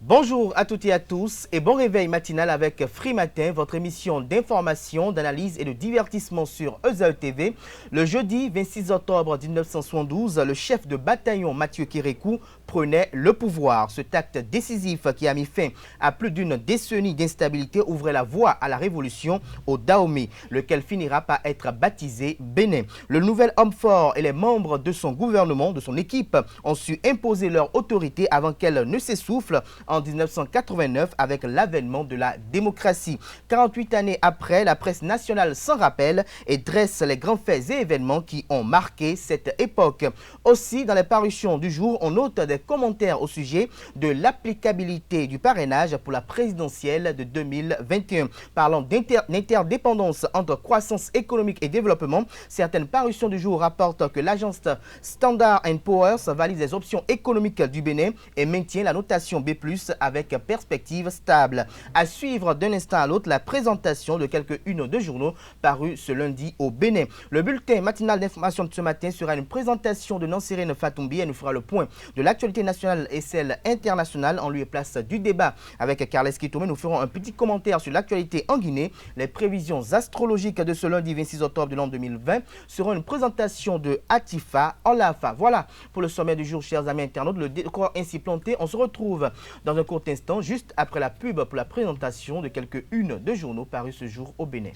Bonjour à toutes et à tous et bon réveil matinal avec Free Matin, votre émission d'information, d'analyse et de divertissement sur ESAE TV. Le jeudi 26 octobre 1972, le chef de bataillon Mathieu Kérékou prenait le pouvoir. Ce acte décisif qui a mis fin à plus d'une décennie d'instabilité ouvrait la voie à la révolution au Dahomey, lequel finira par être baptisé Bénin. Le nouvel homme fort et les membres de son gouvernement, de son équipe, ont su imposer leur autorité avant qu'elle ne s'essouffle en 1989 avec l'avènement de la démocratie. 48 années après, la presse nationale s'en rappelle et dresse les grands faits et événements qui ont marqué cette époque. Aussi, dans les parutions du jour, on note des commentaires au sujet de l'applicabilité du parrainage pour la présidentielle de 2021. Parlant d'interdépendance entre croissance économique et développement, certaines parutions du jour rapportent que l'agence Standard & Poor's valide les options économiques du Bénin et maintient la notation B+, avec perspective stable. À suivre d'un instant à l'autre la présentation de quelques-unes de journaux parus ce lundi au Bénin. Le bulletin matinal d'information de ce matin sera une présentation de Nansirine Fatoumbi. Elle nous fera le point de l'actualité nationale et celle internationale en lieu et place du débat avec Carles Kitome. Nous ferons un petit commentaire sur l'actualité en Guinée. Les prévisions astrologiques de ce lundi 26 octobre de l'an 2020 seront une présentation de Atifa Olafa. Voilà pour le sommet du jour, chers amis internautes. Le décor ainsi planté, on se retrouve dans un court instant, juste après la pub pour la présentation de quelques-unes de journaux parus ce jour au Bénin.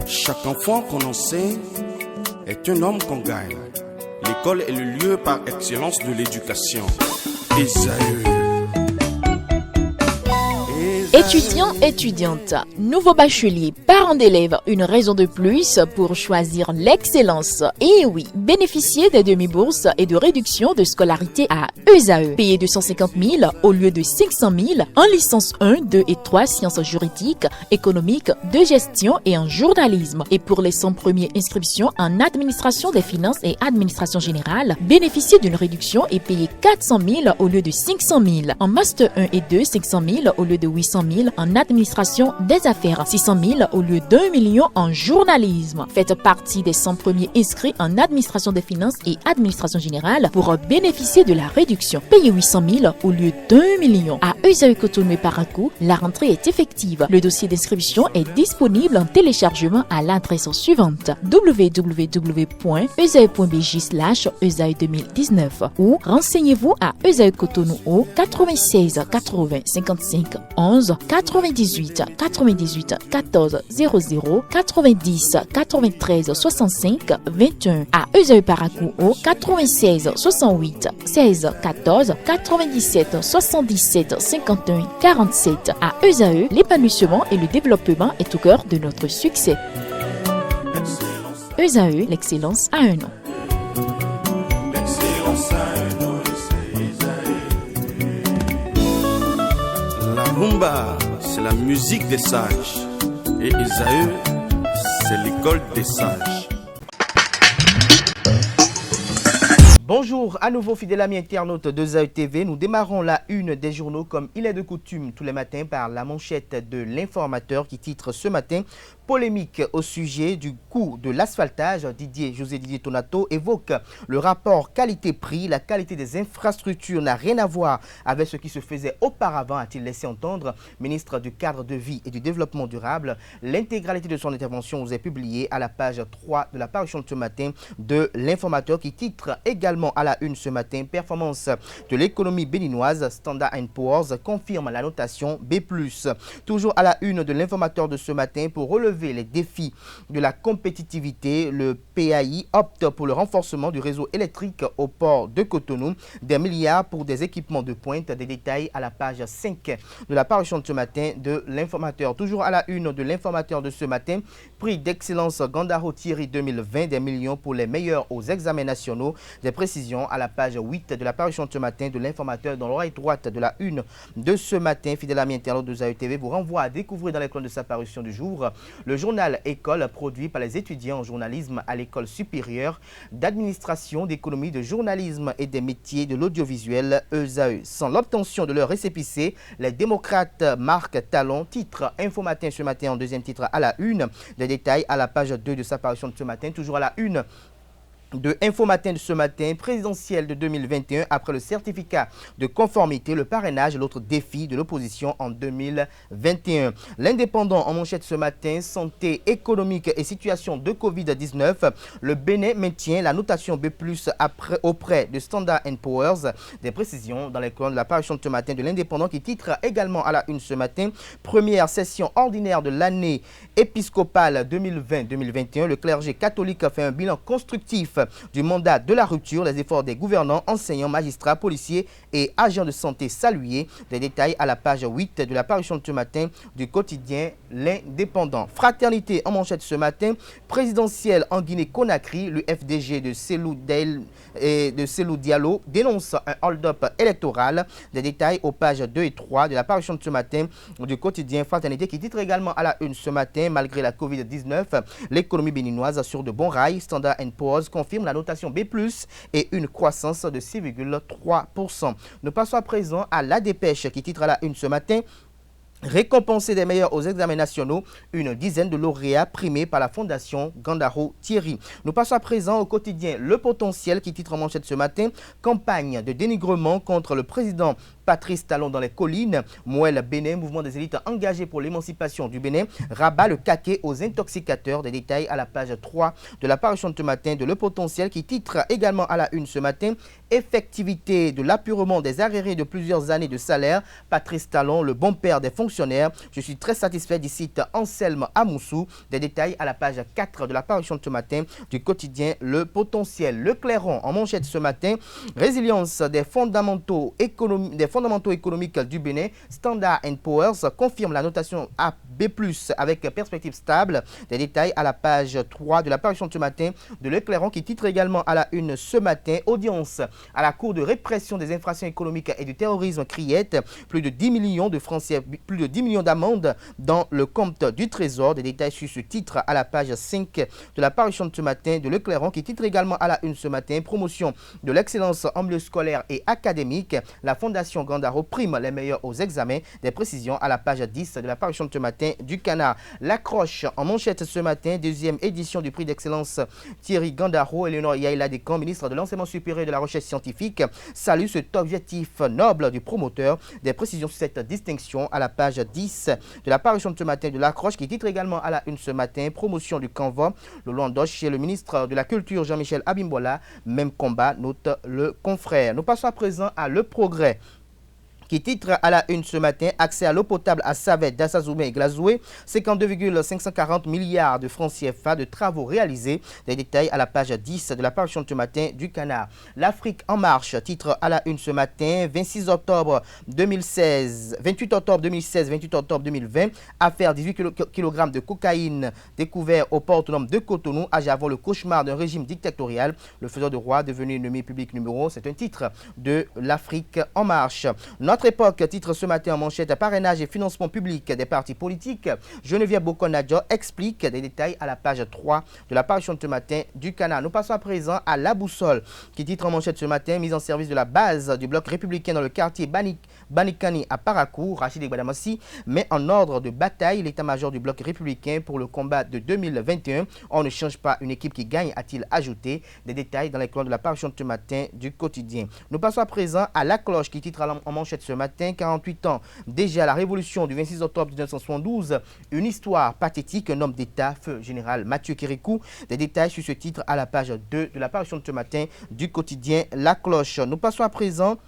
Chaque enfant qu'on enseigne est un homme qu'on gagne. L'école est le lieu par excellence de l'éducation. ESAE. Étudiants, étudiantes, nouveaux bacheliers, parents d'élèves, une raison de plus pour choisir l'excellence. Et oui, bénéficier des demi-bourses et de réduction de scolarité à ESAE. Payer 250 000 au lieu de 500 000 en licence 1, 2 et 3 sciences juridiques, économiques, de gestion et en journalisme. Et pour les 100 premières inscriptions en administration des finances et administration générale, bénéficier d'une réduction et payer 400 000 au lieu de 500 000. En master 1 et 2, 500 000 au lieu de 800 000 en administration des affaires, 600 000 au lieu d'1 million en journalisme. Faites partie des 100 premiers inscrits en administration des finances et administration générale pour bénéficier de la réduction. Payez 800 000 au lieu d'1 million. À ESAE Cotonou et Parakou, la rentrée est effective. Le dossier d'inscription est disponible en téléchargement à l'adresse suivante: www.esae.bj/ESAE 2019 ou renseignez-vous à ESAE Cotonou au 96 80 55 11 98 98 14 00 90 93 65 21. À ESAE Parakou au 96 68 16 14 97 77 51 47. À ESAE, l'épanouissement et le développement est au cœur de notre succès. ESAE, l'excellence a un nom. La rumba, c'est la musique des sages. Et ESAE, c'est l'école des sages. Bonjour à nouveau fidèles amis internautes de ESAE TV. Nous démarrons la une des journaux comme il est de coutume tous les matins par la manchette de l'informateur qui titre ce matin: polémique au sujet du coût de l'asphaltage. José Didier Tonato évoque le rapport qualité-prix. La qualité des infrastructures n'a rien à voir avec ce qui se faisait auparavant, a-t-il laissé entendre. Ministre du cadre de vie et du développement durable. L'intégralité de son intervention vous est publiée à la page 3 de la parution de ce matin de l'informateur qui titre également à la une ce matin: performance de l'économie béninoise, Standard & Poor's confirme la notation B+. Toujours à la une de l'informateur de ce matin, pour relever les défis de la compétitivité, le PAI opte pour le renforcement du réseau électrique au port de Cotonou, des milliards pour des équipements de pointe. Des détails à la page 5 de la parution de ce matin de l'informateur. Toujours à la une de l'informateur de ce matin, prix d'excellence Gandaro Thierry 2020, des millions pour les meilleurs aux examens nationaux. Des précisions à la page 8 de la parution de ce matin de l'informateur. Dans l'oreille droite de la une de ce matin, fidèle ami internaute de ESAE TV vous renvoie à découvrir dans les colonnes de sa parution du jour le journal École produit par les étudiants en journalisme à l'École supérieure d'administration, d'économie, de journalisme et des métiers de l'audiovisuel ESAE. Sans l'obtention de leur récépissé, les démocrates marquent talon. Titre Info Matin ce matin en deuxième titre à la une. Des détails à la page 2 de sa parution de ce matin. Toujours à la une de Info Matin de ce matin, présidentielle de 2021, après le certificat de conformité, le parrainage et l'autre défi de l'opposition en 2021. L'Indépendant en manchette ce matin, santé économique et situation de Covid-19. Le Bénin maintient la notation B+, auprès de Standard & Poor's. Des précisions dans les colonnes de la parution de ce matin de l'Indépendant qui titre également à la une ce matin. Première session ordinaire de l'année épiscopale 2020-2021. Le clergé catholique fait un bilan constructif du mandat de la rupture, les efforts des gouvernants, enseignants, magistrats, policiers et agents de santé salués. Des détails à la page 8 de la parution de ce matin du quotidien L'Indépendant. Fraternité en manchette ce matin, présidentielle en Guinée-Conakry, le FDG de Cellou Diallo dénonce un hold-up électoral. Des détails aux pages 2 et 3 de la parution de ce matin du quotidien Fraternité qui titre également à la une ce matin, malgré la Covid-19, l'économie béninoise sur de bons rails. Standard & Poor's confirme la notation B+, et une croissance de 6,3%. Nous passons à présent à la dépêche qui titre à la une ce matin. Récompensés des meilleurs aux examens nationaux, une dizaine de lauréats primés par la Fondation Gandaro Thierry. Nous passons à présent au quotidien Le Potentiel qui titre en manchette ce matin. Campagne de dénigrement contre le président Patrice Talon dans les collines. Mouel Bénin, mouvement des élites engagé pour l'émancipation du Bénin, rabat le caquet aux intoxicateurs. Des détails à la page 3 de la parution de ce matin de Le Potentiel qui titre également à la une ce matin. Effectivité de l'apurement des arriérés de plusieurs années de salaire. Patrice Talon, le bon père des fonctionnaires. Je suis très satisfait du site Anselme Amoussou. Des détails à la page 4 de la parution de ce matin du quotidien Le Potentiel. Le Clairon en manchette ce matin. Résilience des fondamentaux économiques du Bénin. Standard & Poor's confirme la notation A B+, avec perspective stable. Des détails à la page 3 de la parution de ce matin de Le Clairon qui titre également à la une ce matin. Audience à la Cour de répression des infractions économiques et du terrorisme Criette. Plus de 10 millions de francs CFA, plus de 10 millions d'amendes dans le compte du Trésor. Des détails sur ce titre à la page 5 de la parution de ce matin de Le Clairon qui titre également à la une ce matin. Promotion de l'excellence en milieu scolaire et académique. La Fondation Gandaro prime les meilleurs aux examens. Des précisions à la page 10 de la parution de ce matin du Canard. L'accroche en manchette ce matin. Deuxième édition du prix d'excellence Thierry Gandaro. Éléonore Yaïla Descamps, ministre de l'Enseignement supérieur et de la Recherche scientifique, salue cet objectif noble du promoteur. Des précisions sur cette distinction à la page 10 de la parution de ce matin de l'accroche qui titre également à la une ce matin. Promotion du Canva. Le Landoche chez le ministre de la Culture Jean-Michel Abimbola. Même combat, note le confrère. Nous passons à présent à Le Progrès qui titre à la une ce matin. Accès à l'eau potable à Savette, Dassazoumé et Glazoué. 52,540 milliards de francs CFA de travaux réalisés. Des détails à la page 10 de la parution de ce matin du Canard. L'Afrique en marche titre à la une ce matin. 26 octobre 2016, 28 octobre 2016, 28 octobre 2020. Affaire 18 kg de cocaïne découvert au port autonome de Cotonou. Avant le cauchemar d'un régime dictatorial. Le faiseur de roi devenu ennemi public numéro. C'est un titre de l'Afrique en marche. Notre époque titre ce matin en manchette parrainage et financement public des partis politiques. Geneviève Bokonadjo explique des détails à la page 3 de la parution de ce matin du Canard. Nous passons à présent à La Boussole qui titre en manchette ce matin. Mise en service de la base du bloc républicain dans le quartier Banikani à Parakou. Rachid Gbadamassi met en ordre de bataille l'état-major du bloc républicain pour le combat de 2021. On ne change pas une équipe qui gagne, a-t-il ajouté. Des détails dans les colonnes de la parution de ce matin du quotidien. Nous passons à présent à La Cloche qui titre en manchette ce matin. 48 ans déjà la révolution du 26 octobre 1972. Une histoire pathétique. Un homme d'État, feu général Mathieu Kérékou. Des détails sur ce titre à la page 2 de la parution de ce matin du quotidien La Cloche. Nous passons à présent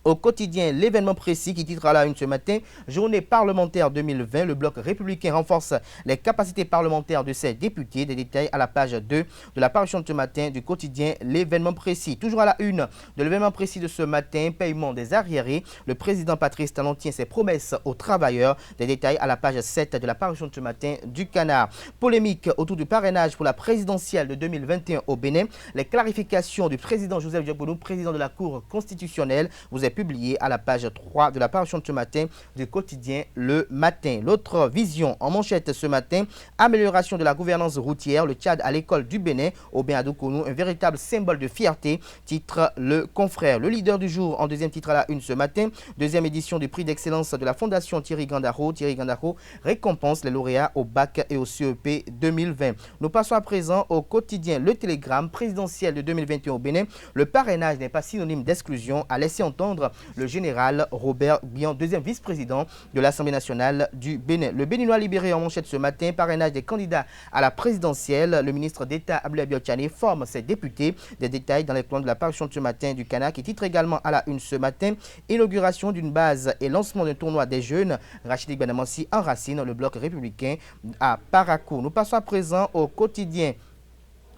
au quotidien l'événement précis qui titre à la une ce matin. Journée parlementaire 2020. Le bloc républicain renforce les capacités parlementaires de ses députés. Des détails à la page 2 de la parution de ce matin du quotidien l'événement précis. Toujours à la une de l'événement précis de ce matin. Paiement des arriérés. Le président Patrice Talon tient ses promesses aux travailleurs. Des détails à la page 7 de la parution de ce matin du Canard. Polémique autour du parrainage pour la présidentielle de 2021 au Bénin. Les clarifications du président Joseph Diakonou, président de la Cour constitutionnelle, vous est publié à la page 3 de la parution de ce matin du quotidien Le Matin. L'autre vision en manchette ce matin, amélioration de la gouvernance routière, le Tchad à l'école du Bénin, Aubin Adoukonou, un véritable symbole de fierté, titre Le Confrère. Le leader du jour en deuxième titre à la une ce matin, deuxième édition du prix d'excellence de la Fondation Thierry Gandaro. Thierry Gandaro récompense les lauréats au bac et au CEP 2020. Nous passons à présent au quotidien Le Télégramme présidentiel de 2021 au Bénin. Le parrainage n'est pas synonyme d'exclusion, a laissé entendre le général Robert Bian, deuxième vice-président de l'Assemblée nationale du Bénin. Le Béninois libéré en manchette ce matin, parrainage des candidats à la présidentielle. Le ministre d'État Abdoulaye Biotchane forme ses députés. Des détails dans les plans de la parution de ce matin du Canard qui titre également à la une ce matin, inauguration d'une base et lancement d'un tournoi des jeunes. Rachid Benamansi enracine le bloc républicain à Parakou. Nous passons à présent au quotidien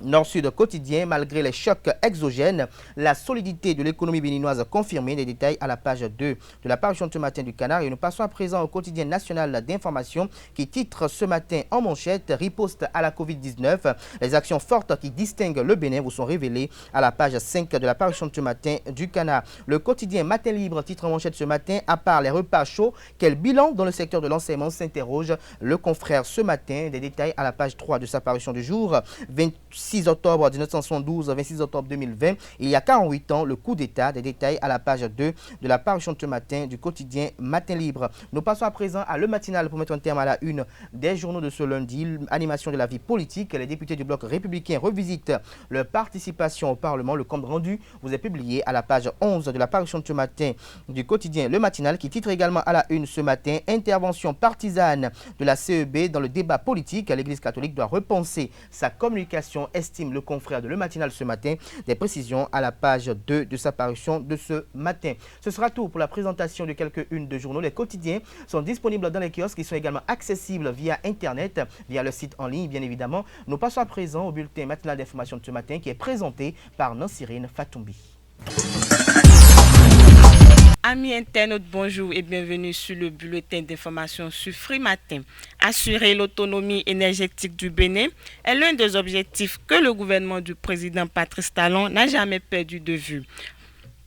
Nord-Sud quotidien, malgré les chocs exogènes, la solidité de l'économie béninoise confirmée. Des détails à la page 2 de la parution de ce matin du Canard. Et nous passons à présent au quotidien national d'information qui titre ce matin en manchette riposte à la Covid-19. Les actions fortes qui distinguent le Bénin vous sont révélées à la page 5 de la parution de ce matin du Canard. Le quotidien Matin Libre titre en manchette ce matin, à part les repas chauds, quel bilan dans le secteur de l'enseignement, s'interroge le confrère ce matin. Des détails à la page 3 de sa parution du jour. 6 octobre 1972, 26 octobre 2020, il y a 48 ans, le coup d'État. Des détails à la page 2 de la parution de ce matin du quotidien Matin Libre. Nous passons à présent à Le Matinal pour mettre un terme à la une des journaux de ce lundi. Animation de la vie politique. Les députés du bloc républicain revisitent leur participation au Parlement. Le compte rendu vous est publié à la page 11 de la parution de ce matin du quotidien Le Matinal qui titre également à la une ce matin, intervention partisane de la CEB dans le débat politique. L'Église catholique doit repenser sa communication, estime le confrère de Le Matinal ce matin. Des précisions à la page 2 de sa parution de ce matin. Ce sera tout pour la présentation de quelques-unes de journaux. Les quotidiens sont disponibles dans les kiosques qui sont également accessibles via Internet, via le site en ligne, bien évidemment. Nous passons à présent au bulletin matinal d'information de ce matin qui est présenté par Nansirine Fatoumbi. Amis internautes, bonjour et bienvenue sur le bulletin d'information sur Free Matin. Assurer l'autonomie énergétique du Bénin est l'un des objectifs que le gouvernement du président Patrice Talon n'a jamais perdu de vue.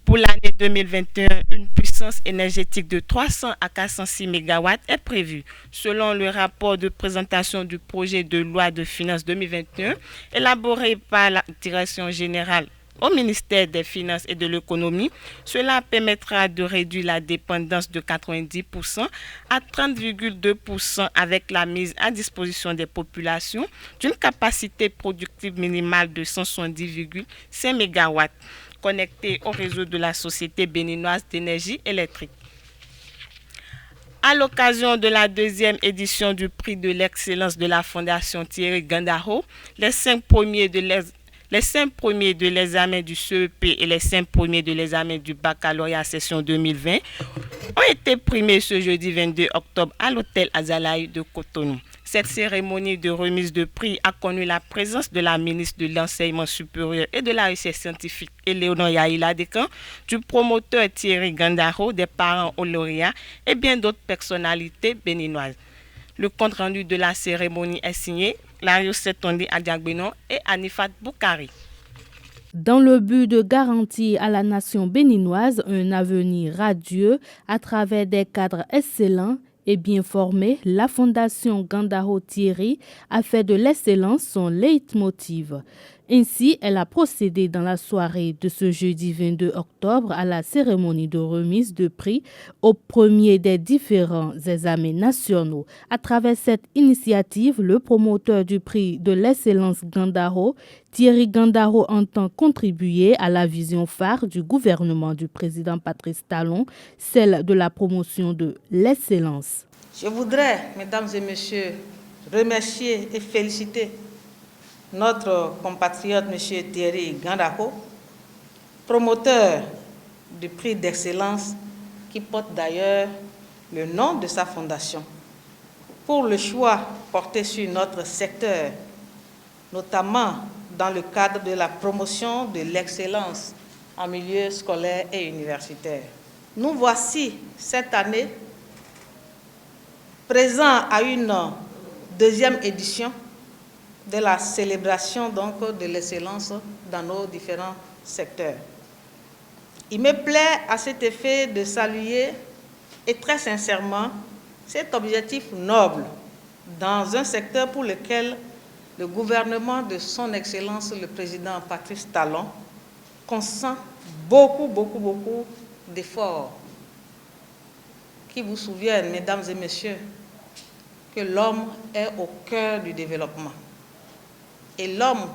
Pour l'année 2021, une puissance énergétique de 300 à 406 MW est prévue, selon le rapport de présentation du projet de loi de finances 2021 élaboré par la Direction générale au ministère des Finances et de l'Économie. Cela permettra de réduire la dépendance de 90% à 30,2% avec la mise à disposition des populations d'une capacité productive minimale de 170,5 MW connectée au réseau de la Société béninoise d'énergie électrique. À l'occasion de la deuxième édition du prix de l'excellence de la Fondation Thierry Gandaro, les 5 premiers de l'examen du CEP et les 5 premiers de l'examen du baccalauréat session 2020 ont été primés ce jeudi 22 octobre à l'hôtel Azalaï de Cotonou. Cette cérémonie de remise de prix a connu la présence de la ministre de l'Enseignement supérieur et de la Recherche scientifique Éléonore Yaïla Decan, du promoteur Thierry Gandaro, des parents aux lauréats et bien d'autres personnalités béninoises. Le compte-rendu de la cérémonie est signé Lario Setondi Adiagbeno et Anifat Boukari. Dans le but de garantir à la nation béninoise un avenir radieux à travers des cadres excellents et bien formés, la Fondation Gandaro Thierry a fait de l'excellence son leitmotiv. Ainsi, elle a procédé dans la soirée de ce jeudi 22 octobre à la cérémonie de remise de prix au premier des différents examens nationaux. À travers cette initiative, le promoteur du prix de l'excellence Gandaro, Thierry Gandaro, entend contribuer à la vision phare du gouvernement du président Patrice Talon, celle de la promotion de l'excellence. Je voudrais, mesdames et messieurs, remercier et féliciter notre compatriote M. Thierry Gandaro, promoteur du prix d'excellence qui porte d'ailleurs le nom de sa fondation, pour le choix porté sur notre secteur, notamment dans le cadre de la promotion de l'excellence en milieu scolaire et universitaire. Nous voici cette année présents à une deuxième édition de la célébration donc de l'excellence dans nos différents secteurs. Il me plaît à cet effet de saluer et très sincèrement cet objectif noble dans un secteur pour lequel le gouvernement de son Excellence le Président Patrice Talon consent beaucoup d'efforts qui vous souviennent, mesdames et messieurs, que l'homme est au cœur du développement. Et l'homme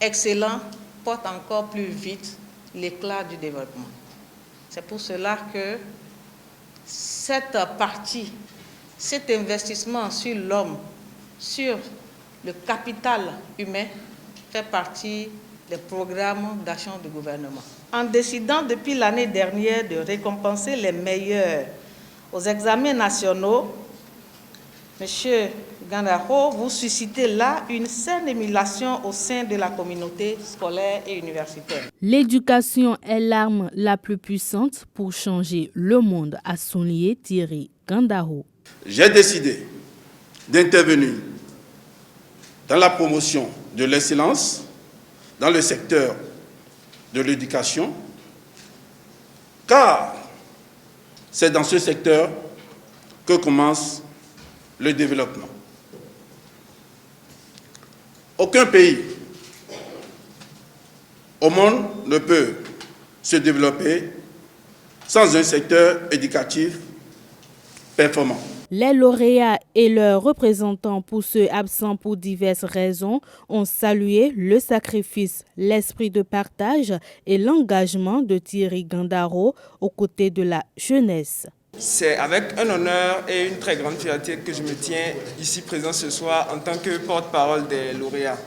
excellent porte encore plus vite l'éclat du développement. C'est pour cela que cette partie, cet investissement sur l'homme, sur le capital humain, fait partie des programmes d'action du gouvernement. En décidant depuis l'année dernière de récompenser les meilleurs aux examens nationaux, Monsieur Gandaro, vous suscitez là une saine émulation au sein de la communauté scolaire et universitaire. L'éducation est l'arme la plus puissante pour changer le monde, a souligné Thierry Gandaro. J'ai décidé d'intervenir dans la promotion de l'excellence dans le secteur de l'éducation, car c'est dans ce secteur que commence le développement. Aucun pays au monde ne peut se développer sans un secteur éducatif performant. Les lauréats et leurs représentants, pour ceux absents pour diverses raisons, ont salué le sacrifice, l'esprit de partage et l'engagement de Thierry Gandaro aux côtés de la jeunesse. C'est avec un honneur et une très grande fierté que je me tiens ici présent ce soir en tant que porte-parole des lauréats.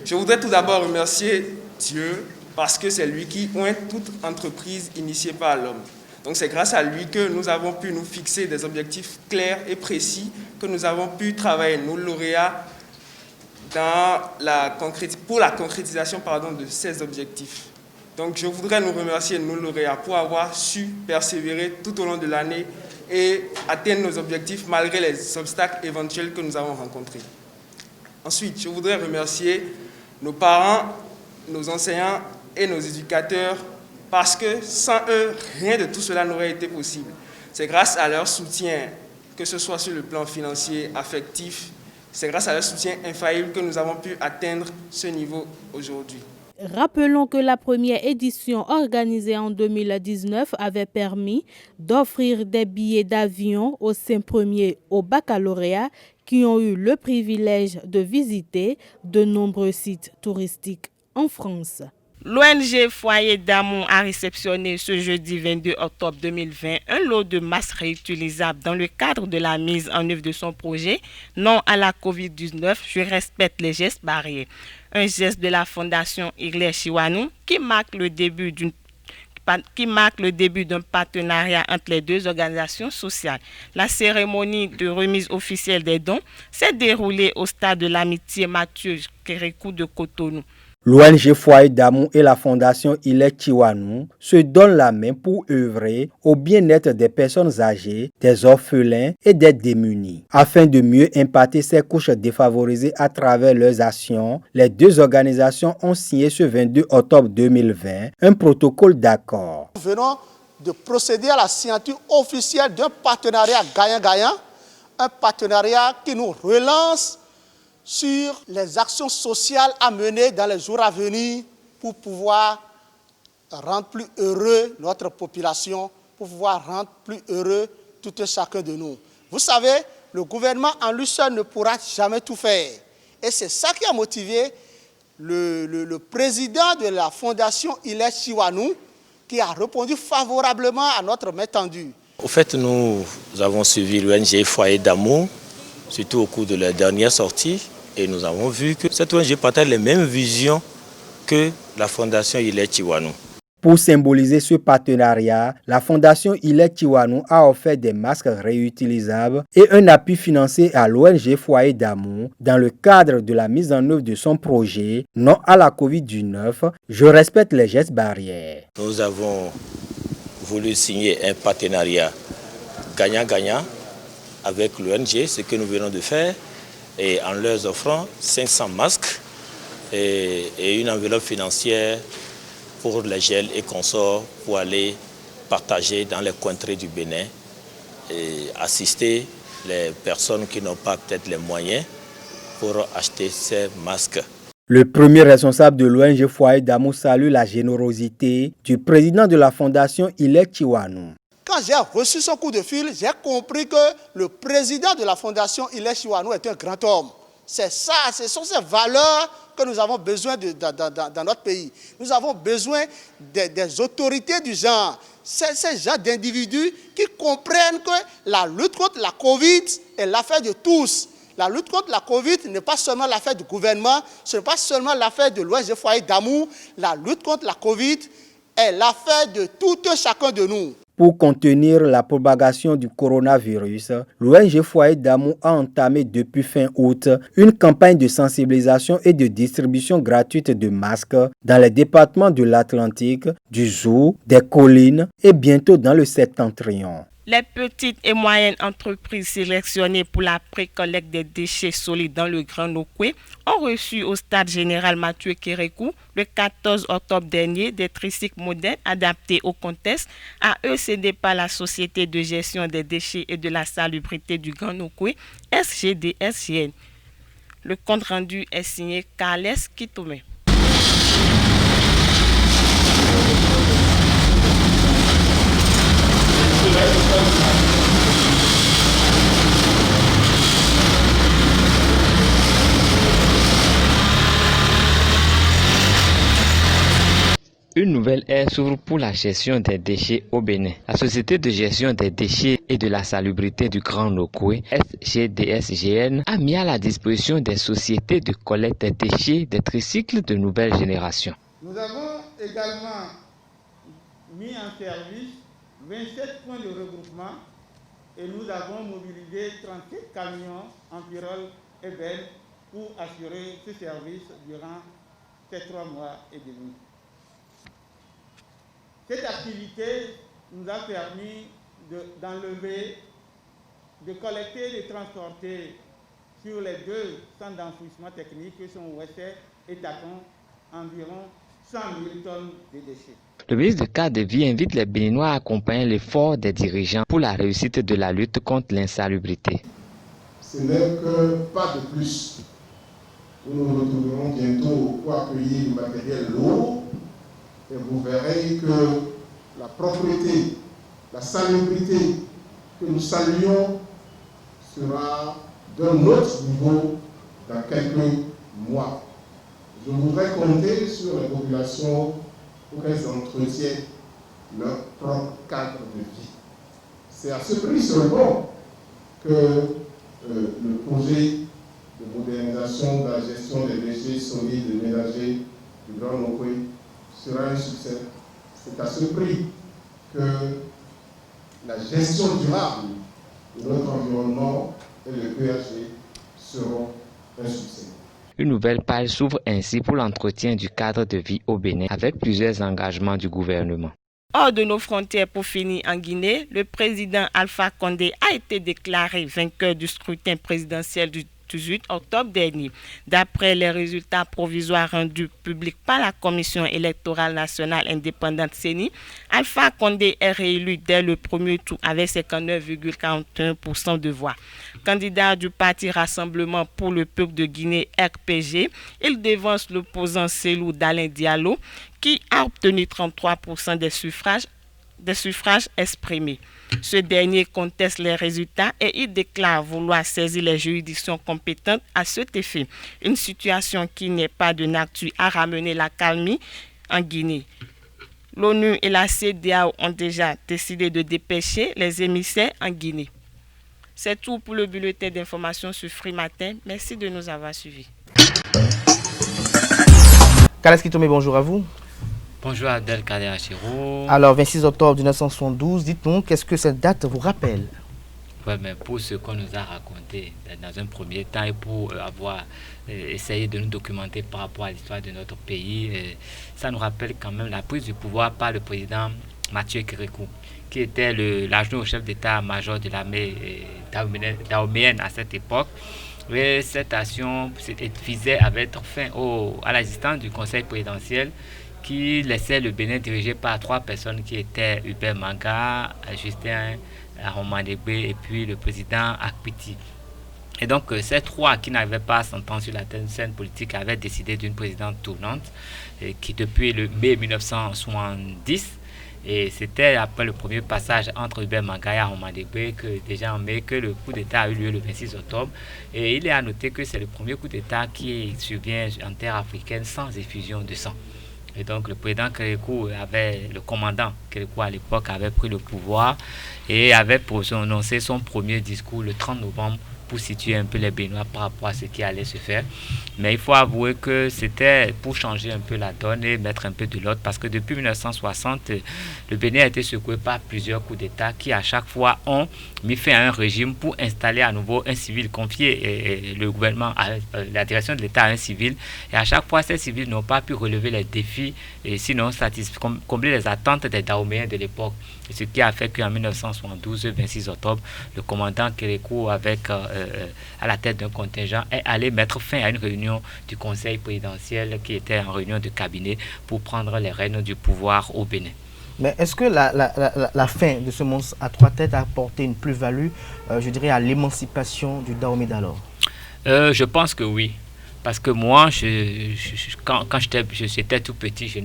Je voudrais tout d'abord remercier Dieu parce que c'est lui qui oint toute entreprise initiée par l'homme. Donc c'est grâce à lui que nous avons pu nous fixer des objectifs clairs et précis, que nous avons pu travailler, nous lauréats, pour la concrétisation de ces objectifs. Donc je voudrais nous remercier, nous lauréats, pour avoir su persévérer tout au long de l'année et atteindre nos objectifs malgré les obstacles éventuels que nous avons rencontrés. Ensuite, je voudrais remercier nos parents, nos enseignants et nos éducateurs parce que sans eux, rien de tout cela n'aurait été possible. C'est grâce à leur soutien, que ce soit sur le plan financier, affectif, c'est grâce à leur soutien infaillible que nous avons pu atteindre ce niveau aujourd'hui. Rappelons que la première édition organisée en 2019 avait permis d'offrir des billets d'avion aux 5 premiers au baccalauréat qui ont eu le privilège de visiter de nombreux sites touristiques en France. L'ONG Foyer d'Amour a réceptionné ce jeudi 22 octobre 2020 un lot de masques réutilisables dans le cadre de la mise en œuvre de son projet « Non à la COVID-19, je respecte les gestes barrières ». Un geste de la Fondation Iglesias Chiwanou qui marque le début d'un partenariat entre les deux organisations sociales. La cérémonie de remise officielle des dons s'est déroulée au stade de l'amitié Mathieu Kérékou de Cotonou. L'ONG Foyer d'Amour et la Fondation Iglesias Chiwanou se donnent la main pour œuvrer au bien-être des personnes âgées, des orphelins et des démunis. Afin de mieux impacter ces couches défavorisées à travers leurs actions, les deux organisations ont signé ce 22 octobre 2020 un protocole d'accord. Nous venons de procéder à la signature officielle d'un partenariat gagnant-gagnant, un partenariat qui nous relance sur les actions sociales à mener dans les jours à venir pour pouvoir rendre plus heureux notre population, pour pouvoir rendre plus heureux tout et chacun de nous. Vous savez, le gouvernement en lui seul ne pourra jamais tout faire. Et c'est ça qui a motivé le président de la Fondation Iglesias Chiwanou qui a répondu favorablement à notre main tendue. Au fait, nous avons suivi l'ONG Foyer d'Amour, surtout au cours de la dernière sortie. Et nous avons vu que cette ONG partage les mêmes visions que la Fondation Iglesias Chiwanou. Pour symboliser ce partenariat, la Fondation Iglesias Chiwanou a offert des masques réutilisables et un appui financier à l'ONG Foyer d'Amour dans le cadre de la mise en œuvre de son projet « Non à la COVID-19, je respecte les gestes barrières ». Nous avons voulu signer un partenariat gagnant-gagnant avec l'ONG, ce que nous venons de faire, et en leur offrant 500 masques et une enveloppe financière pour les gels et consorts pour aller partager dans les contrées du Bénin et assister les personnes qui n'ont pas peut-être les moyens pour acheter ces masques. Le premier responsable de l'ONG Foyer d'Amour salue la générosité du président de la fondation Ilek Chiwanou. Quand j'ai reçu son coup de fil, j'ai compris que le président de la fondation Ilek Chiwanou est un grand homme. C'est ça, ce sont ces valeurs que nous avons besoin dans notre pays. Nous avons besoin des autorités du genre, ces gens d'individus qui comprennent que la lutte contre la Covid est l'affaire de tous. La lutte contre la Covid n'est pas seulement l'affaire du gouvernement, ce n'est pas seulement l'affaire de l'ONG Foyer d'Amour. La lutte contre la Covid est l'affaire de tout un chacun de nous. Pour contenir la propagation du coronavirus, l'ONG Foyer d'Amour a entamé depuis fin août une campagne de sensibilisation et de distribution gratuite de masques dans les départements de l'Atlantique, du Zou, des Collines et bientôt dans le Septentrion. Les petites et moyennes entreprises sélectionnées pour la précollecte des déchets solides dans le Grand Nokoué ont reçu au stade général Mathieu Kérékou le 14 octobre dernier des tricycles modernes adaptés au contexte à eux cédés par la Société de gestion des déchets et de la salubrité du Grand Nokoué, SGDSGN. Le compte rendu est signé Carles Kitome. Une nouvelle ère s'ouvre pour la gestion des déchets au Bénin. La Société de gestion des déchets et de la salubrité du Grand Nokoué, SGDSGN, a mis à la disposition des sociétés de collecte des déchets des tricycles de nouvelle génération. Nous avons également mis en service 27 points de regroupement et nous avons mobilisé 37 camions en Pyrol et Belle pour assurer ce service durant ces 3 mois et demi. Cette activité nous a permis d'enlever, de collecter et de transporter sur les 2 centres d'enfouissement technique que sont Ouessé et Tacon environ 100 000 tonnes de déchets. Le ministre de Cadre de Vie invite les Béninois à accompagner l'effort des dirigeants pour la réussite de la lutte contre l'insalubrité. Ce n'est que pas de plus. Nous nous retrouverons bientôt pour accueillir du matériel lourd et vous verrez que la propreté, la salubrité que nous saluons sera d'un autre niveau dans quelques mois. Je voudrais compter sur les populations pour qu'elles entretiennent leur propre cadre de vie. C'est à ce prix seulement que le projet de modernisation de la gestion des déchets solides et ménagers du Grand Nokoué sera un succès. C'est à ce prix que la gestion durable de notre environnement et le PHG seront un succès. Une nouvelle page s'ouvre ainsi pour l'entretien du cadre de vie au Bénin avec plusieurs engagements du gouvernement. Hors de nos frontières pour finir en Guinée, le président Alpha Condé a été déclaré vainqueur du scrutin présidentiel du 18 octobre dernier. D'après les résultats provisoires rendus publics par la Commission électorale nationale indépendante CENI, Alpha Condé est réélu dès le premier tour avec 59,41% de voix. Candidat du parti Rassemblement pour le peuple de Guinée RPG, il devance l'opposant Cellou Dalein Diallo qui a obtenu 33% des suffrages exprimés. Ce dernier conteste les résultats et il déclare vouloir saisir les juridictions compétentes à cet effet. Une situation qui n'est pas de nature à ramener la calmie en Guinée. L'ONU et la CEDEAO ont déjà décidé de dépêcher les émissaires en Guinée. C'est tout pour le bulletin d'information sur Free Matin. Merci de nous avoir suivis. Carles Kitome, bonjour à vous. Bonjour Adel Kader Achiro. Alors, 26 octobre 1972, dites-nous, qu'est-ce que cette date vous rappelle? Oui, mais pour ce qu'on nous a raconté dans un premier temps et pour avoir essayé de nous documenter par rapport à l'histoire de notre pays, ça nous rappelle quand même la prise du pouvoir par le président Mathieu Kérékou, qui était l'adjoint au chef d'état-major de l'armée dahoméenne à cette époque. Et cette action visait à mettre fin à l'existence du conseil présidentiel qui laissait le Bénin dirigé par 3 personnes qui étaient Hubert Manga, Justin Aromadegbe et puis le président Akpiti. Et donc, ces 3 qui n'avaient pas s'entendre sur la scène politique avaient décidé d'une présidente tournante qui, depuis le mai 1970, et c'était après le premier passage entre Hubert Manga et Aromadegbe déjà en mai que le coup d'État a eu lieu le 26 octobre. Et il est à noter que c'est le premier coup d'État qui survient en terre africaine sans effusion de sang. Et donc le président Kérékou le commandant Kérékou à l'époque avait pris le pouvoir et avait prononcé son premier discours le 30 novembre pour situer un peu les Béninois par rapport à ce qui allait se faire. Mais il faut avouer que c'était pour changer un peu la donne et mettre un peu de l'ordre, parce que depuis 1960, le Bénin a été secoué par plusieurs coups d'État qui à chaque fois ont mis fin à un régime pour installer à nouveau un civil, confier le gouvernement, la direction de l'État à un civil. Et à chaque fois, ces civils n'ont pas pu relever les défis et sinon combler les attentes des Dahoméens de l'époque. Et ce qui a fait qu'en 1972, le 26 octobre, le commandant Kérékou, avec à la tête d'un contingent, est allé mettre fin à une réunion du conseil présidentiel qui était en réunion de cabinet pour prendre les rênes du pouvoir au Bénin. Mais est-ce que la fin de ce monstre à 3 têtes a apporté une plus-value, je dirais, à l'émancipation du Dahomey d'alors? Je pense que oui. Parce que moi, quand j'étais tout petit, j'ai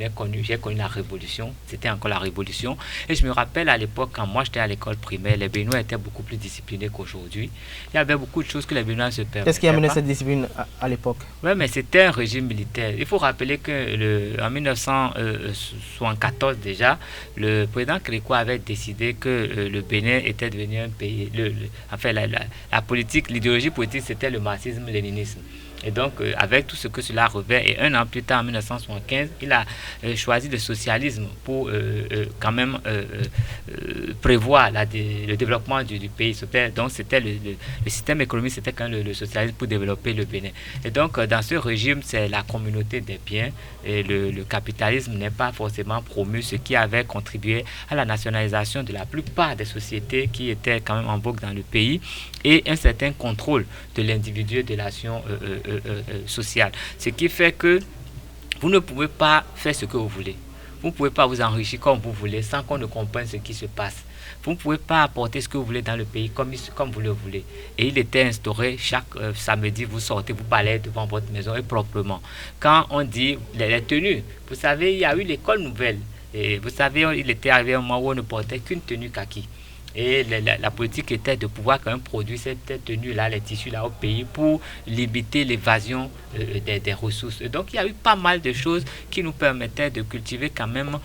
connu la Révolution. C'était encore la Révolution. Et je me rappelle à l'époque, quand moi j'étais à l'école primaire, les Béninois étaient beaucoup plus disciplinés qu'aujourd'hui. Il y avait beaucoup de choses que les Béninois se permettaient. Qu'est-ce qui a mené cette discipline à l'époque? Oui, mais c'était un régime militaire. Il faut rappeler qu'en 1974 déjà, le président Kérékou avait décidé que le Bénin était devenu un pays... la politique, l'idéologie politique, c'était le marxisme-léninisme. Et donc, avec tout ce que cela revêt, et un an plus tard, en 1975, il a choisi le socialisme pour quand même prévoir le développement du pays. Donc, c'était le système économique, c'était quand le socialisme pour développer le Bénin. Et donc, dans ce régime, c'est la communauté des biens, et le capitalisme n'est pas forcément promu, ce qui avait contribué à la nationalisation de la plupart des sociétés qui étaient quand même en vogue dans le pays, et un certain contrôle de l'individu et de l'action sociale. Ce qui fait que vous ne pouvez pas faire ce que vous voulez. Vous ne pouvez pas vous enrichir comme vous voulez sans qu'on ne comprenne ce qui se passe. Vous ne pouvez pas apporter ce que vous voulez dans le pays comme vous le voulez. Et il était instauré chaque samedi, vous sortez, vous balayez devant votre maison et proprement. Quand on dit les tenues, vous savez, il y a eu l'école nouvelle. Et vous savez, il était arrivé un moment où on ne portait qu'une tenue kaki. Et la politique était de pouvoir quand même produire cette tenue-là, les tissus-là au pays pour limiter l'évasion des ressources. Et donc il y a eu pas mal de choses qui nous permettaient de cultiver quand même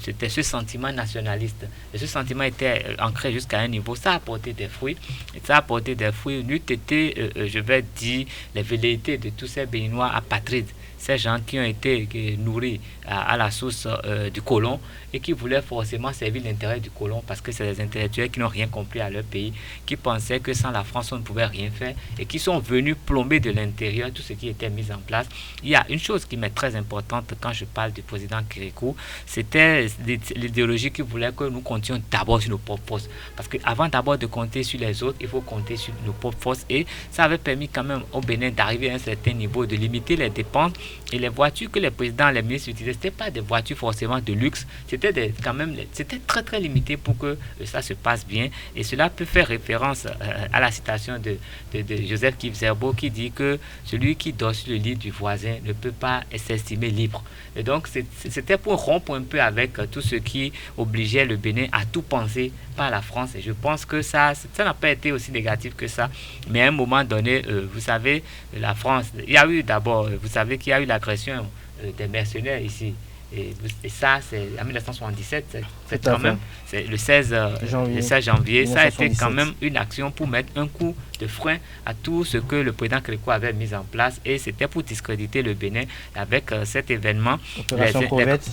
c'était ce sentiment nationaliste. Et ce sentiment était ancré jusqu'à un niveau. Ça a apporté des fruits. Et ça a apporté des fruits. N'eût été, je vais dire, les velléités de tous ces Béninois apatrides. Ces gens qui ont été nourris à la source du colon et qui voulaient forcément servir l'intérêt du colon parce que c'est des intellectuels qui n'ont rien compris à leur pays, qui pensaient que sans la France on ne pouvait rien faire et qui sont venus plomber de l'intérieur tout ce qui était mis en place. Il y a une chose qui m'est très importante quand je parle du président Kérékou, c'était l'idéologie qui voulait que nous comptions d'abord sur nos propres forces. Parce qu'avant d'abord de compter sur les autres, il faut compter sur nos propres forces et ça avait permis quand même au Bénin d'arriver à un certain niveau, de limiter les dépenses. Et les voitures que les présidents, les ministres utilisaient, ce n'étaient pas des voitures forcément de luxe, c'était très très limité pour que ça se passe bien. Et cela peut faire référence à la citation de Joseph Kipzerbo qui dit que celui qui dort sur le lit du voisin ne peut pas s'estimer libre. Et donc c'était pour rompre un peu avec tout ce qui obligeait le Bénin à tout penser par la France. Et je pense que ça n'a pas été aussi négatif que ça. Mais à un moment donné, vous savez, la France, il y a eu d'abord, vous savez qu'il y a eu l'agression des mercenaires ici. Et ça, c'est en 1977, c'est quand même le 16 janvier. Ça a été quand même une action pour mettre un coup de frein à tout ce que le président Kérékou avait mis en place. Et c'était pour discréditer le Bénin avec cet événement.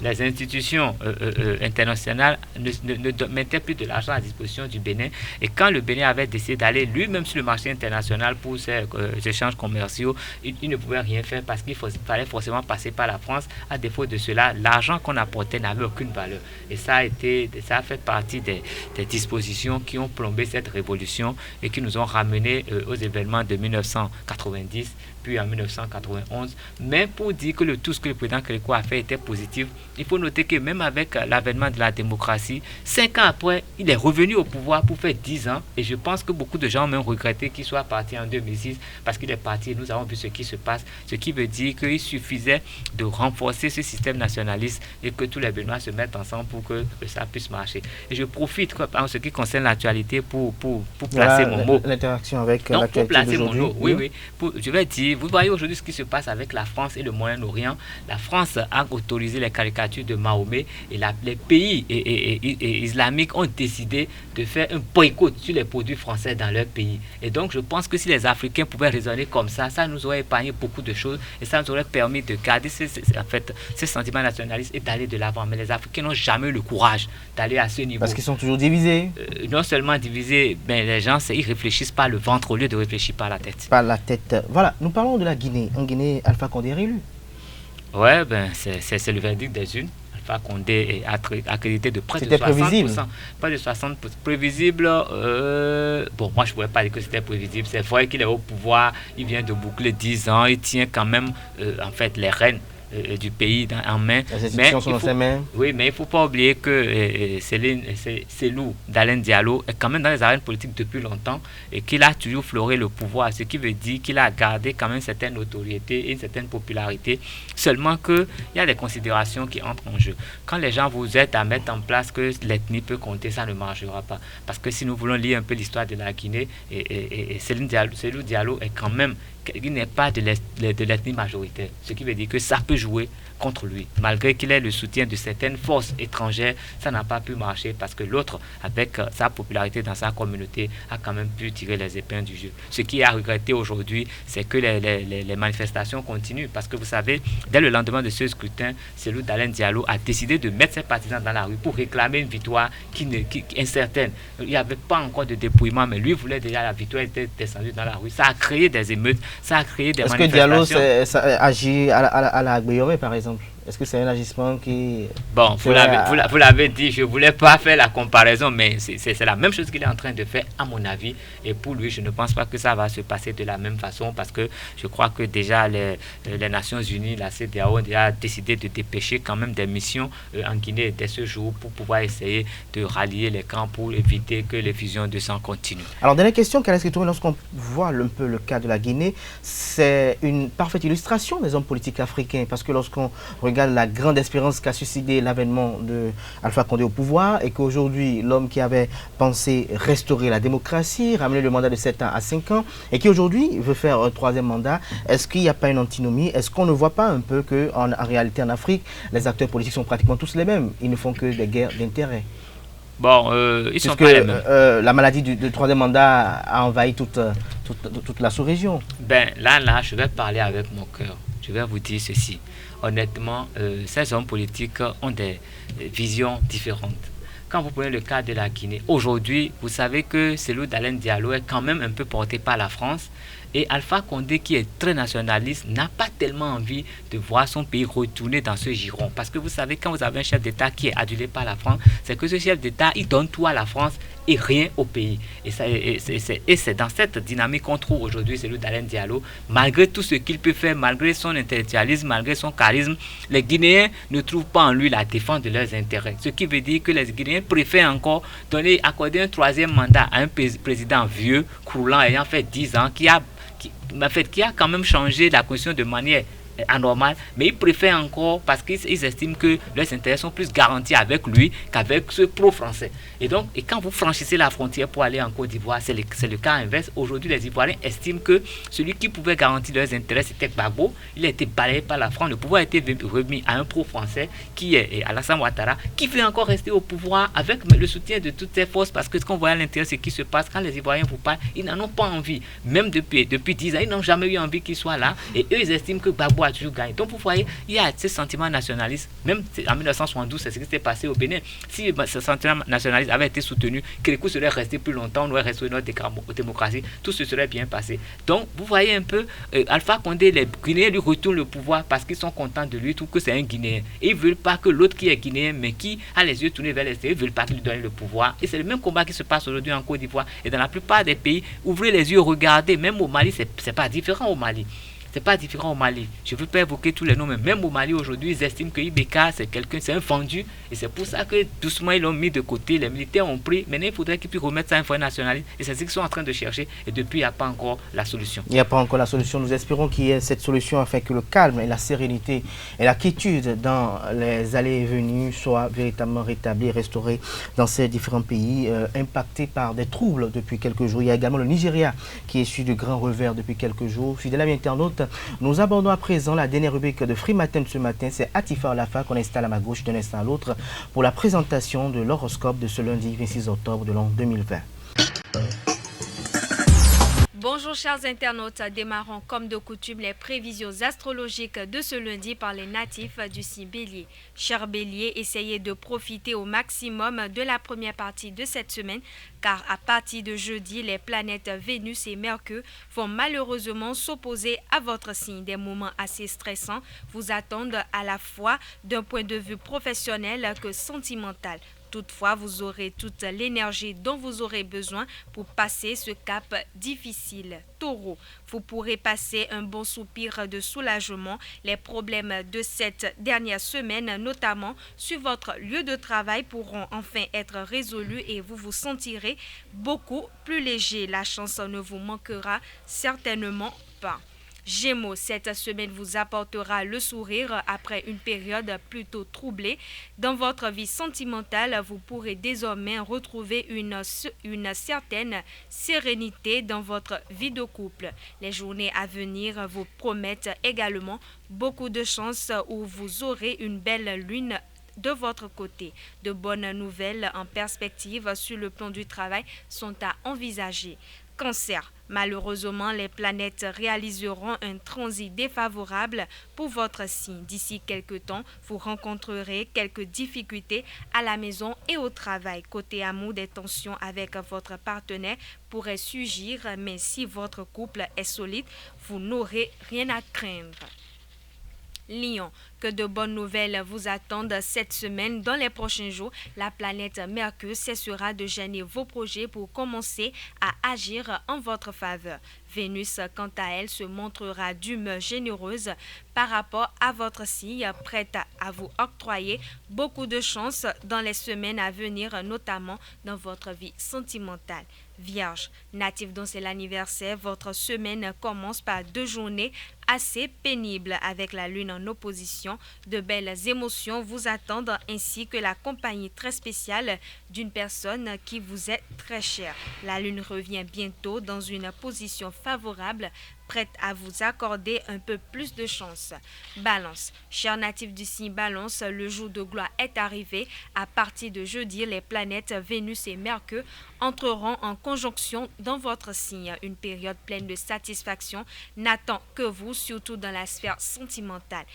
Les institutions internationales ne mettaient plus de l'argent à disposition du Bénin. Et quand le Bénin avait décidé d'aller lui-même sur le marché international pour ces échanges commerciaux, il ne pouvait rien faire parce qu'il fallait forcément passer par la France. À défaut de cela, l'argent qu'on apportait n'avait aucune valeur. Et ça a fait partie des dispositions qui ont plombé cette révolution et qui nous ont ramené aux événements de 1990, depuis en 1991. Mais pour dire que tout ce que le président Kérékou a fait était positif, il faut noter que même avec l'avènement de la démocratie, 5 ans après, il est revenu au pouvoir pour faire 10 ans. Et je pense que beaucoup de gens ont même regretté qu'il soit parti en 2006 parce qu'il est parti et nous avons vu ce qui se passe. Ce qui veut dire qu'il suffisait de renforcer ce système nationaliste et que tous les Béninois se mettent ensemble pour que ça puisse marcher. Et je profite en ce qui concerne l'actualité pour placer mon mot. L'interaction avec donc, l'actualité pour placer d'aujourd'hui. mon mot, oui. Je vais dire, vous voyez aujourd'hui ce qui se passe avec la France et le Moyen-Orient. La France a autorisé les caricatures de Mahomet et les pays islamiques ont décidé de faire un boycott sur les produits français dans leur pays. Et donc, je pense que si les Africains pouvaient raisonner comme ça nous aurait épargné beaucoup de choses et ça nous aurait permis de garder ces sentiments nationalistes et d'aller de l'avant. Mais les Africains n'ont jamais eu le courage d'aller à ce niveau. Parce qu'ils sont toujours divisés. Non seulement divisés, mais les gens, ils réfléchissent par le ventre au lieu de réfléchir par la tête. Par la tête. Voilà, nous parlons de la Guinée. En Guinée, Alpha Condé est réélu. Ouais, c'est le verdict des urnes. Alpha Condé est accrédité de près de 60%. C'était prévisible. Près de 60%. Prévisible, bon, moi je ne pourrais pas dire que c'était prévisible. C'est vrai qu'il est au pouvoir, il vient de boucler 10 ans, il tient quand même en fait les rênes du pays en main. Les institutions sont dans ses mains. Oui, mais il ne faut pas oublier que Cellou Dalein Diallo est quand même dans les arènes politiques depuis longtemps et qu'il a toujours fleuré le pouvoir, ce qui veut dire qu'il a gardé quand même une certaine notoriété et une certaine popularité. Seulement qu'il y a des considérations qui entrent en jeu. Quand les gens vous aident à mettre en place que l'ethnie peut compter, ça ne marchera pas. Parce que si nous voulons lire un peu l'histoire de la Guinée, Cellou Diallo est quand même il n'est pas de l'ethnie majoritaire, ce qui veut dire que ça peut jouer contre lui. Malgré qu'il ait le soutien de certaines forces étrangères, ça n'a pas pu marcher parce que l'autre, avec sa popularité dans sa communauté, a quand même pu tirer les épingles du jeu. Ce qui est à regretter aujourd'hui, c'est que les manifestations continuent parce que vous savez, dès le lendemain de ce scrutin, Cellou Dalein Diallo a décidé de mettre ses partisans dans la rue pour réclamer une victoire qui est incertaine. Il n'y avait pas encore de dépouillement, mais lui voulait déjà la victoire, il était descendu dans la rue. Ça a créé des émeutes, ça a créé des manifestations. Est-ce que Diallo ça agit à la Guéyoré, par exemple? Est-ce que c'est un agissement qui... Bon, vous l'avez dit, je ne voulais pas faire la comparaison, mais c'est la même chose qu'il est en train de faire, à mon avis. Et pour lui, je ne pense pas que ça va se passer de la même façon, parce que je crois que déjà les Nations Unies, la CEDEAO, ont déjà décidé de dépêcher quand même des missions en Guinée dès ce jour pour pouvoir essayer de rallier les camps pour éviter que les fusions de sang continuent. Alors, dernière question, Kalaski Touré, lorsqu'on voit un peu le cas de la Guinée, c'est une parfaite illustration des hommes politiques africains, parce que lorsqu'on regarde la grande espérance qu'a suscité l'avènement de Alpha Condé au pouvoir et qu'aujourd'hui, l'homme qui avait pensé restaurer la démocratie, ramener le mandat de 7 ans à 5 ans et qui aujourd'hui veut faire un 3e mandat, est-ce qu'il n'y a pas une antinomie? Est-ce qu'on ne voit pas un peu qu'en réalité en Afrique, les acteurs politiques sont pratiquement tous les mêmes? Ils ne font que des guerres d'intérêt. Bon, ils sont pas les mêmes. La maladie du 3e mandat a envahi toute la sous-région. Ben, là, je vais parler avec mon cœur. Je vais vous dire ceci. Honnêtement, ces hommes politiques ont des visions différentes. Quand vous prenez le cas de la Guinée, aujourd'hui, vous savez que Cellou Dalein Diallo est quand même un peu porté par la France. Et Alpha Condé, qui est très nationaliste, n'a pas tellement envie de voir son pays retourner dans ce giron. Parce que vous savez, quand vous avez un chef d'État qui est adulé par la France, c'est que ce chef d'État, il donne tout à la France et rien au pays. Et c'est dans cette dynamique qu'on trouve aujourd'hui Cellou Dalein Diallo. Malgré tout ce qu'il peut faire, malgré son intellectualisme, malgré son charisme, les Guinéens ne trouvent pas en lui la défense de leurs intérêts. Ce qui veut dire que les Guinéens préfèrent encore accorder un 3e mandat à un président vieux, croulant, ayant fait 10 ans, qui a quand même changé la constitution de manière anormale, mais ils préfèrent encore parce qu'ils estiment que leurs intérêts sont plus garantis avec lui qu'avec ce pro-français. Et donc, quand vous franchissez la frontière pour aller en Côte d'Ivoire, c'est le cas inverse. Aujourd'hui, les Ivoiriens estiment que celui qui pouvait garantir leurs intérêts, c'était Gbagbo. Il a été balayé par la France. Le pouvoir a été remis à un pro-français qui est Alassane Ouattara, qui veut encore rester au pouvoir avec le soutien de toutes ses forces, parce que ce qu'on voit à l'intérieur, c'est ce qui se passe. Quand les Ivoiriens vous parlent, ils n'en ont pas envie. Même depuis 10 ans, ils n'ont jamais eu envie qu'il soit là. Et eux, ils estiment que Gbagbo a toujours gagné. Donc, vous voyez, il y a ce sentiment nationaliste. Même en 1972, c'est ce qui s'est passé au Bénin. Si ce sentiment nationaliste avait été soutenu, Kérékou serait resté plus longtemps, on aurait restauré notre démocratie, tout se serait bien passé. Donc, vous voyez un peu, Alpha Condé, les Guinéens lui retournent le pouvoir parce qu'ils sont contents de lui, tout que c'est un Guinéen. Et ils ne veulent pas que l'autre qui est Guinéen, mais qui a les yeux tournés vers l'extérieur, ils ne veulent pas qu'il lui donne le pouvoir. Et c'est le même combat qui se passe aujourd'hui en Côte d'Ivoire. Et dans la plupart des pays, ouvrez les yeux, regardez, même au Mali, c'est pas différent au Mali. C'est pas différent au Mali. Je ne veux pas évoquer tous les noms, mais même au Mali aujourd'hui, ils estiment que Ibeka, c'est un vendu. Et c'est pour ça que doucement, ils l'ont mis de côté. Les militaires ont pris. Maintenant, il faudrait qu'ils puissent remettre ça à un foyer nationaliste. Et c'est ce qu'ils sont en train de chercher. Et depuis, il n'y a pas encore la solution. Il n'y a pas encore la solution. Nous espérons qu'il y ait cette solution afin que le calme et la sérénité et la quiétude dans les allées et venues soient véritablement rétablis et restaurés dans ces différents pays impactés par des troubles depuis quelques jours. Il y a également le Nigeria qui est issu de grands revers depuis quelques jours. Fidèles amis internautes, nous abordons à présent la dernière rubrique de Free Matin de ce matin. C'est Atifa Olafa qu'on installe à ma gauche d'un instant à l'autre pour la présentation de l'horoscope de ce lundi 26 octobre de l'an 2020. Bonjour chers internautes, démarrons comme de coutume les prévisions astrologiques de ce lundi par les natifs du signe Bélier. Chers Bélier, essayez de profiter au maximum de la première partie de cette semaine car à partir de jeudi, les planètes Vénus et Mercure vont malheureusement s'opposer à votre signe. Des moments assez stressants vous attendent à la fois d'un point de vue professionnel que sentimental. Toutefois, vous aurez toute l'énergie dont vous aurez besoin pour passer ce cap difficile. Taureau, vous pourrez passer un bon soupir de soulagement. Les problèmes de cette dernière semaine, notamment sur votre lieu de travail, pourront enfin être résolus et vous vous sentirez beaucoup plus léger. La chance ne vous manquera certainement pas. Gémeaux, cette semaine vous apportera le sourire après une période plutôt troublée. Dans votre vie sentimentale, vous pourrez désormais retrouver une certaine sérénité dans votre vie de couple. Les journées à venir vous promettent également beaucoup de chance où vous aurez une belle lune de votre côté. De bonnes nouvelles en perspective sur le plan du travail sont à envisager. Cancer, malheureusement, les planètes réaliseront un transit défavorable pour votre signe. D'ici quelques temps, vous rencontrerez quelques difficultés à la maison et au travail. Côté amour, des tensions avec votre partenaire pourraient surgir, mais si votre couple est solide, vous n'aurez rien à craindre. Lion, que de bonnes nouvelles vous attendent cette semaine. Dans les prochains jours, la planète Mercure cessera de gêner vos projets pour commencer à agir en votre faveur. Vénus, quant à elle, se montrera d'humeur généreuse par rapport à votre signe, prête à vous octroyer beaucoup de chance dans les semaines à venir, notamment dans votre vie sentimentale. Vierge, natif dont c'est l'anniversaire, votre semaine commence par 2 journées assez pénibles avec la lune en opposition. De belles émotions vous attendent ainsi que la compagnie très spéciale d'une personne qui vous est très chère. La lune revient bientôt dans une position favorable, prête à vous accorder un peu plus de chance. Balance, cher natif du signe Balance, le jour de gloire est arrivé. À partir de jeudi, les planètes Vénus et Mercure entreront en conjonction dans votre signe. Une période pleine de satisfaction n'attend que vous, surtout dans la sphère sentimentale.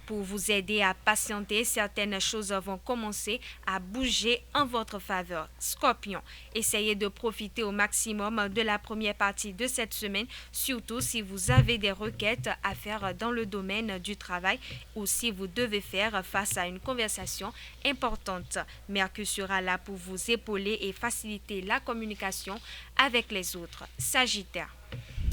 Pour vous aider à patienter, certaines choses vont commencer à bouger en votre faveur. Scorpion, essayez de profiter au maximum de la première partie de cette semaine, surtout si vous avez des requêtes à faire dans le domaine du travail ou si vous devez faire face à une conversation importante. Mercure sera là pour vous épauler et faciliter la communication avec les autres. Sagittaire,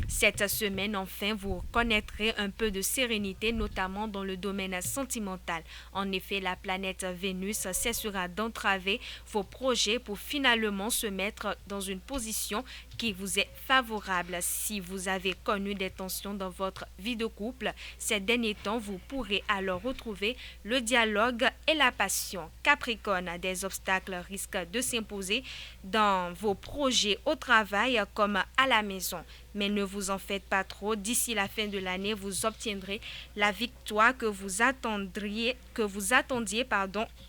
cette semaine, enfin, vous connaîtrez un peu de sérénité, notamment dans le domaine sentimental. En effet, la planète Vénus cessera d'entraver vos projets pour finalement se mettre dans une position qui vous est favorable. Si vous avez connu des tensions dans votre vie de couple, ces derniers temps, vous pourrez alors retrouver le dialogue et la passion. Capricorne, des obstacles risquent de s'imposer dans vos projets au travail comme à la maison. Mais ne vous en faites pas trop. D'ici la fin de l'année, vous obtiendrez la victoire que vous attendiez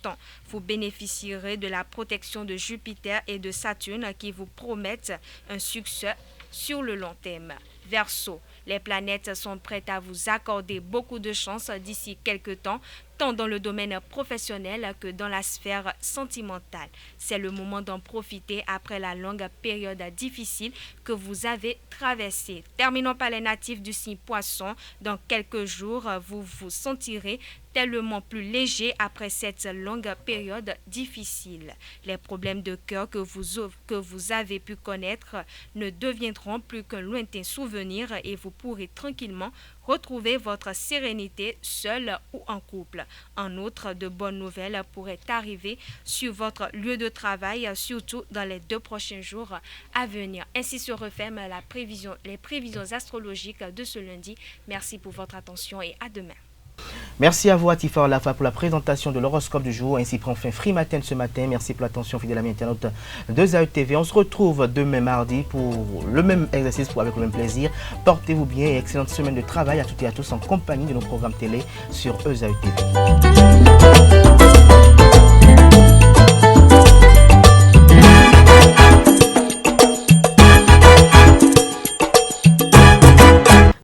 tant. Vous bénéficierez de la protection de Jupiter et de Saturne qui vous promettent un succès sur le long terme. Verseau, les planètes sont prêtes à vous accorder beaucoup de chance d'ici quelques temps, tant dans le domaine professionnel que dans la sphère sentimentale. C'est le moment d'en profiter après la longue période difficile que vous avez traversée. Terminons par les natifs du signe Poisson. Dans quelques jours, vous vous sentirez tellement plus léger après cette longue période difficile. Les problèmes de cœur que vous avez pu connaître ne deviendront plus qu'un lointain souvenir et vous pourrez tranquillement retrouver votre sérénité seul ou en couple. En outre, de bonnes nouvelles pourraient arriver sur votre lieu de travail, surtout dans les 2 prochains jours à venir. Ainsi se referment les prévisions astrologiques de ce lundi. Merci pour votre attention et à demain. Merci à vous, Atifa Olafa, pour la présentation de l'horoscope du jour. Ainsi prend fin Free Matin ce matin. Merci pour l'attention fidèle amis internautes de Zaï TV. On se retrouve demain mardi pour le même exercice, avec le même plaisir. Portez-vous bien et excellente semaine de travail à toutes et à tous en compagnie de nos programmes télé sur Zaï TV.